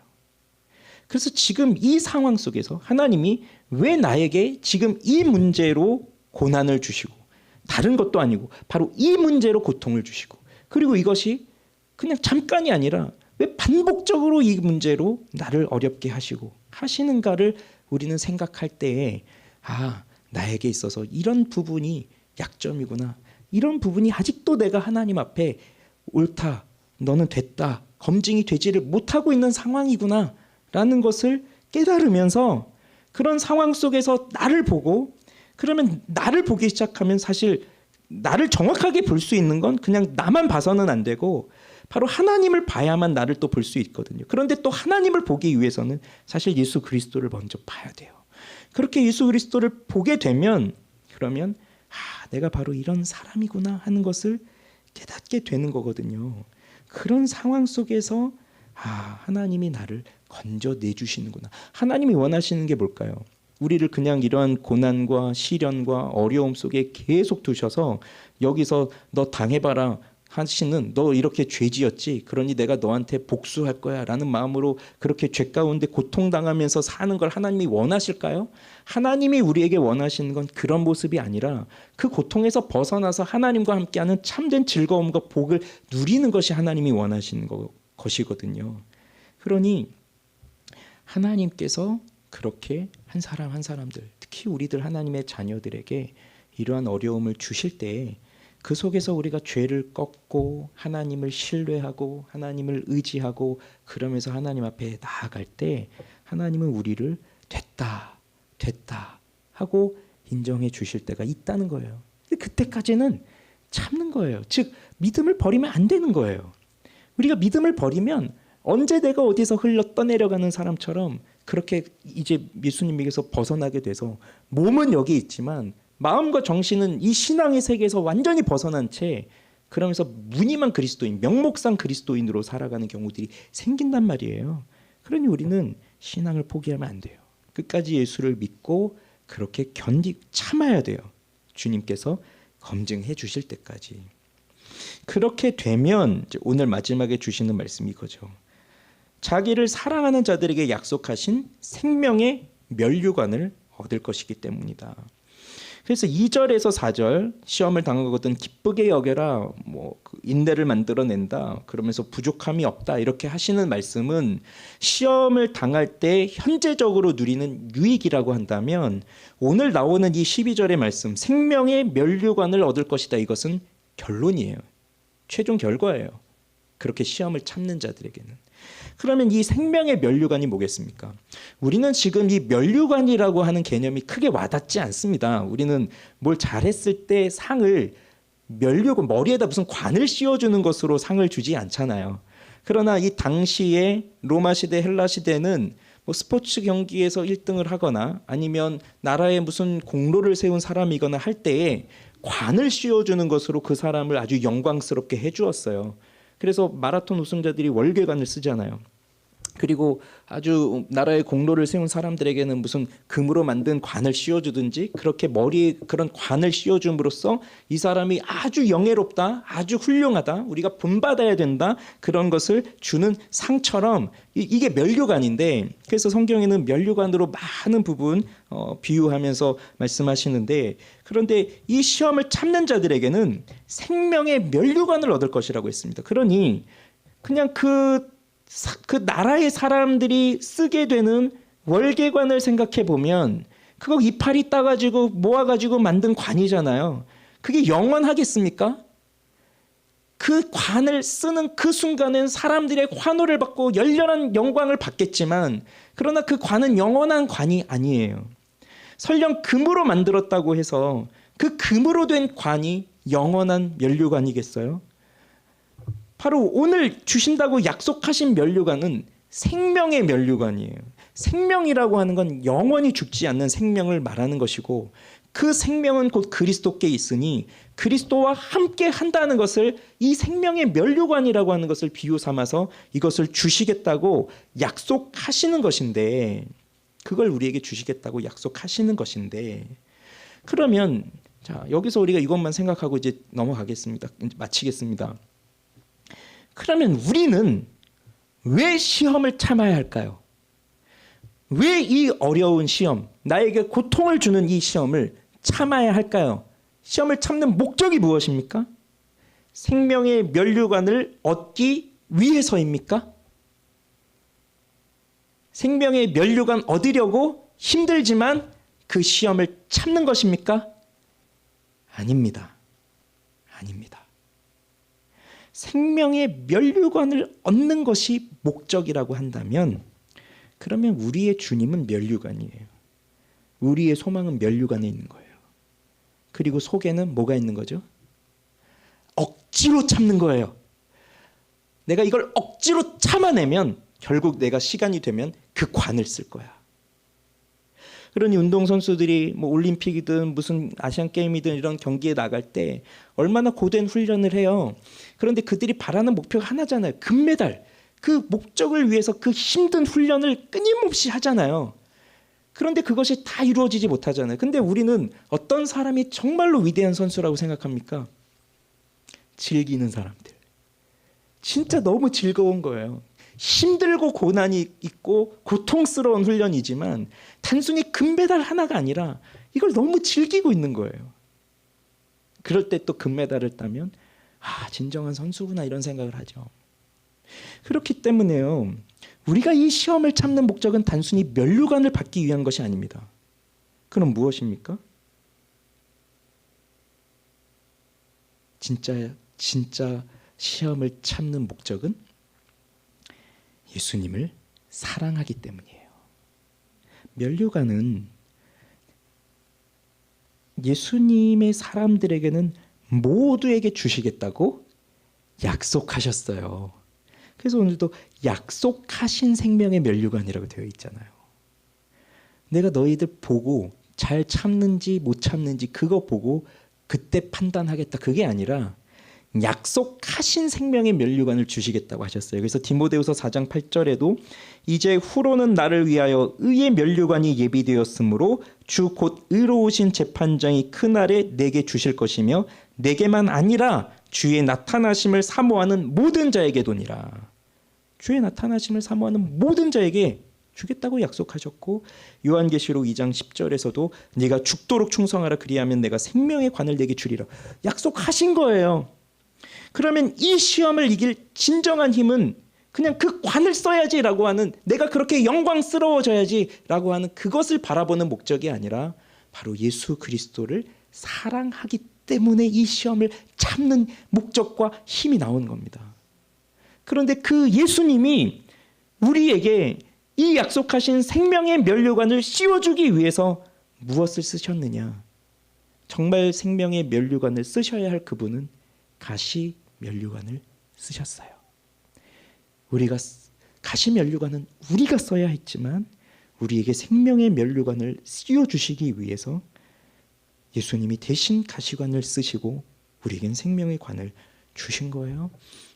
Speaker 1: 그래서 지금 이 상황 속에서 하나님이 왜 나에게 지금 이 문제로 고난을 주시고 다른 것도 아니고 바로 이 문제로 고통을 주시고 그리고 이것이 그냥 잠깐이 아니라 왜 반복적으로 이 문제로 나를 어렵게 하시고 하시는가를 우리는 생각할 때에 나에게 있어서 이런 부분이 약점이구나. 이런 부분이 아직도 내가 하나님 앞에 옳다, 너는 됐다, 검증이 되지를 못하고 있는 상황이구나 라는 것을 깨달으면서 그런 상황 속에서 나를 보고 그러면 나를 보기 시작하면 사실 나를 정확하게 볼 수 있는 건 그냥 나만 봐서는 안 되고 바로 하나님을 봐야만 나를 또 볼 수 있거든요. 그런데 또 하나님을 보기 위해서는 사실 예수 그리스도를 먼저 봐야 돼요. 그렇게 예수 그리스도를 보게 되면 그러면 내가 바로 이런 사람이구나 하는 것을 깨닫게 되는 거거든요. 그런 상황 속에서 하나님이 나를 건져내주시는구나. 하나님이 원하시는 게 뭘까요? 우리를 그냥 이러한 고난과 시련과 어려움 속에 계속 두셔서 여기서 너 당해봐라 하시는 너 이렇게 죄지었지 그러니 내가 너한테 복수할 거야 라는 마음으로 그렇게 죄 가운데 고통당하면서 사는 걸 하나님이 원하실까요? 하나님이 우리에게 원하시는 건 그런 모습이 아니라 그 고통에서 벗어나서 하나님과 함께하는 참된 즐거움과 복을 누리는 것이 하나님이 원하시는 것이거든요. 그러니 하나님께서 그렇게 한 사람 한 사람들 특히 우리들 하나님의 자녀들에게 이러한 어려움을 주실 때에 그 속에서 우리가 죄를 꺾고 하나님을 신뢰하고 하나님을 의지하고 그러면서 하나님 앞에 나아갈 때 하나님은 우리를 됐다 하고 인정해 주실 때가 있다는 거예요. 근데 그때까지는 참는 거예요. 즉 믿음을 버리면 안 되는 거예요. 우리가 믿음을 버리면 언제 내가 어디서 흘러 떠내려가는 사람처럼 그렇게 이제 예수님에게서 벗어나게 돼서 몸은 여기 있지만 마음과 정신은 이 신앙의 세계에서 완전히 벗어난 채 그러면서 무늬만 그리스도인, 명목상 그리스도인으로 살아가는 경우들이 생긴단 말이에요. 그러니 우리는 신앙을 포기하면 안 돼요. 끝까지 예수를 믿고 그렇게 참아야 돼요. 주님께서 검증해 주실 때까지. 그렇게 되면 오늘 마지막에 주시는 말씀이 이거죠. 자기를 사랑하는 자들에게 약속하신 생명의 면류관을 얻을 것이기 때문이다. 그래서 2절에서 4절 시험을 당하거든 기쁘게 여겨라 인내를 만들어낸다 그러면서 부족함이 없다 이렇게 하시는 말씀은 시험을 당할 때 현재적으로 누리는 유익이라고 한다면 오늘 나오는 이 12절의 말씀 생명의 면류관을 얻을 것이다 이것은 결론이에요. 최종 결과예요. 그렇게 시험을 참는 자들에게는. 그러면 이 생명의 면류관이 뭐겠습니까? 우리는 지금 이 면류관이라고 하는 개념이 크게 와닿지 않습니다. 우리는 뭘 잘했을 때 상을 면류관, 머리에다 무슨 관을 씌워주는 것으로 상을 주지 않잖아요. 그러나 이 당시에 로마 시대, 헬라 시대는 스포츠 경기에서 1등을 하거나 아니면 나라에 무슨 공로를 세운 사람이거나 할 때에 관을 씌워주는 것으로 그 사람을 아주 영광스럽게 해주었어요. 그래서 마라톤 우승자들이 월계관을 쓰잖아요. 그리고 아주 나라의 공로를 세운 사람들에게는 무슨 금으로 만든 관을 씌워주든지 그렇게 머리에 그런 관을 씌워줌으로써 이 사람이 아주 영예롭다, 아주 훌륭하다, 우리가 본받아야 된다 그런 것을 주는 상처럼 이게 면류관인데 그래서 성경에는 면류관으로 많은 부분 비유하면서 말씀하시는데 그런데 이 시험을 참는 자들에게는 생명의 면류관을 얻을 것이라고 했습니다. 그러니 그냥 그 나라의 사람들이 쓰게 되는 월계관을 생각해 보면 그거 이파리 따가지고 모아가지고 만든 관이잖아요. 그게 영원하겠습니까? 그 관을 쓰는 그 순간은 사람들의 환호를 받고 열렬한 영광을 받겠지만 그러나 그 관은 영원한 관이 아니에요. 설령 금으로 만들었다고 해서 그 금으로 된 관이 영원한 면류관이겠어요? 바로 오늘 주신다고 약속하신 면류관은 생명의 면류관이에요. 생명이라고 하는 건 영원히 죽지 않는 생명을 말하는 것이고 그 생명은 곧 그리스도께 있으니 그리스도와 함께 한다는 것을 이 생명의 면류관이라고 하는 것을 비유 삼아서 이것을 주시겠다고 약속하시는 것인데, 그걸 우리에게 주시겠다고 약속하시는 것인데, 그러면 자, 여기서 우리가 이것만 생각하고 이제 넘어가겠습니다. 이제 마치겠습니다. 그러면 우리는 왜 시험을 참아야 할까요? 왜 이 어려운 시험, 나에게 고통을 주는 이 시험을 참아야 할까요? 시험을 참는 목적이 무엇입니까? 생명의 면류관을 얻기 위해서입니까? 생명의 면류관 얻으려고 힘들지만 그 시험을 참는 것입니까? 아닙니다. 아닙니다. 생명의 면류관을 얻는 것이 목적이라고 한다면, 그러면 우리의 주님은 면류관이에요. 우리의 소망은 면류관에 있는 거예요. 그리고 속에는 뭐가 있는 거죠? 억지로 참는 거예요. 내가 이걸 억지로 참아내면 결국 내가 시간이 되면 그 관을 쓸 거야. 그러니 운동선수들이 뭐 올림픽이든 무슨 아시안게임이든 이런 경기에 나갈 때 얼마나 고된 훈련을 해요. 그런데 그들이 바라는 목표가 하나잖아요. 금메달. 그 목적을 위해서 그 힘든 훈련을 끊임없이 하잖아요. 그런데 그것이 다 이루어지지 못하잖아요. 근데 우리는 어떤 사람이 정말로 위대한 선수라고 생각합니까? 즐기는 사람들. 진짜 너무 즐거운 거예요. 힘들고 고난이 있고 고통스러운 훈련이지만 단순히 금메달 하나가 아니라 이걸 너무 즐기고 있는 거예요. 그럴 때 또 금메달을 따면 진정한 선수구나 이런 생각을 하죠. 그렇기 때문에요, 우리가 이 시험을 참는 목적은 단순히 면류관을 받기 위한 것이 아닙니다. 그럼 무엇입니까? 진짜 시험을 참는 목적은 예수님을 사랑하기 때문이에요. 면류관은 예수님의 사람들에게는 모두에게 주시겠다고 약속하셨어요. 그래서 오늘도 약속하신 생명의 면류관이라고 되어 있잖아요. 내가 너희들 보고 잘 참는지 못 참는지 그거 보고 그때 판단하겠다, 그게 아니라 약속하신 생명의 면류관을 주시겠다고 하셨어요. 그래서 디모데후서 4장 8절에도 이제 후로는 나를 위하여 의의 면류관이 예비되었으므로 주 곧 의로우신 재판장이 그날에 내게 주실 것이며 내게만 아니라 주의 나타나심을 사모하는 모든 자에게 도니라. 주의 나타나심을 사모하는 모든 자에게 주겠다고 약속하셨고, 요한계시록 2장 10절에서도 네가 죽도록 충성하라, 그리하면 내가 생명의 관을 내게 주리라 약속하신 거예요. 그러면 이 시험을 이길 진정한 힘은 그냥 그 관을 써야지라고 하는, 내가 그렇게 영광스러워져야지라고 하는 그것을 바라보는 목적이 아니라 바로 예수 그리스도를 사랑하기 때문에 이 시험을 참는 목적과 힘이 나오는 겁니다. 그런데 그 예수님이 우리에게 이 약속하신 생명의 면류관을 씌워주기 위해서 무엇을 쓰셨느냐? 정말 생명의 면류관을 쓰셔야 할 그분은 가시 면류관을 쓰셨어요. 우리가 가시 면류관은 우리가 써야 했지만 우리에게 생명의 면류관을 씌워주시기 위해서 예수님이 대신 가시관을 쓰시고 우리에겐 생명의 관을 주신 거예요.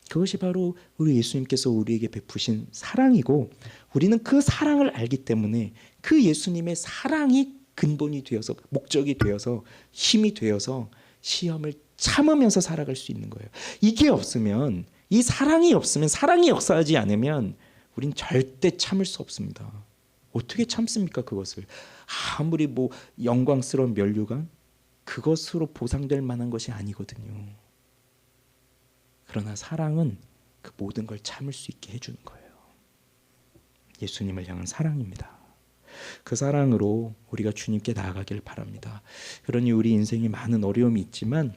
Speaker 1: 그것이 바로 우리 예수님께서 우리에게 베푸신 사랑이고, 우리는 그 사랑을 알기 때문에 그 예수님의 사랑이 근본이 되어서, 목적이 되어서, 힘이 되어서 시험을 참으면서 살아갈 수 있는 거예요. 이게 없으면, 이 사랑이 없으면, 사랑이 역사하지 않으면 우린 절대 참을 수 없습니다. 어떻게 참습니까? 그것을 아무리 뭐 영광스러운 면류관, 그것으로 보상될 만한 것이 아니거든요. 그러나 사랑은 그 모든 걸 참을 수 있게 해주는 거예요. 예수님을 향한 사랑입니다. 그 사랑으로 우리가 주님께 나아가길 바랍니다. 그러니 우리 인생에 많은 어려움이 있지만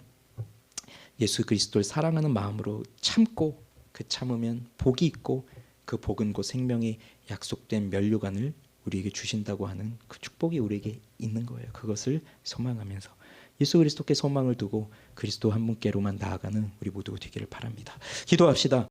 Speaker 1: 예수 그리스도를 사랑하는 마음으로 참고, 그 참으면 복이 있고 그 복은 곧 생명의 약속된 면류관을 우리에게 주신다고 하는 그 축복이 우리에게 있는 거예요. 그것을 소망하면서 예수 그리스도께 소망을 두고 그리스도 한 분께로만 나아가는 우리 모두가 되기를 바랍니다. 기도합시다.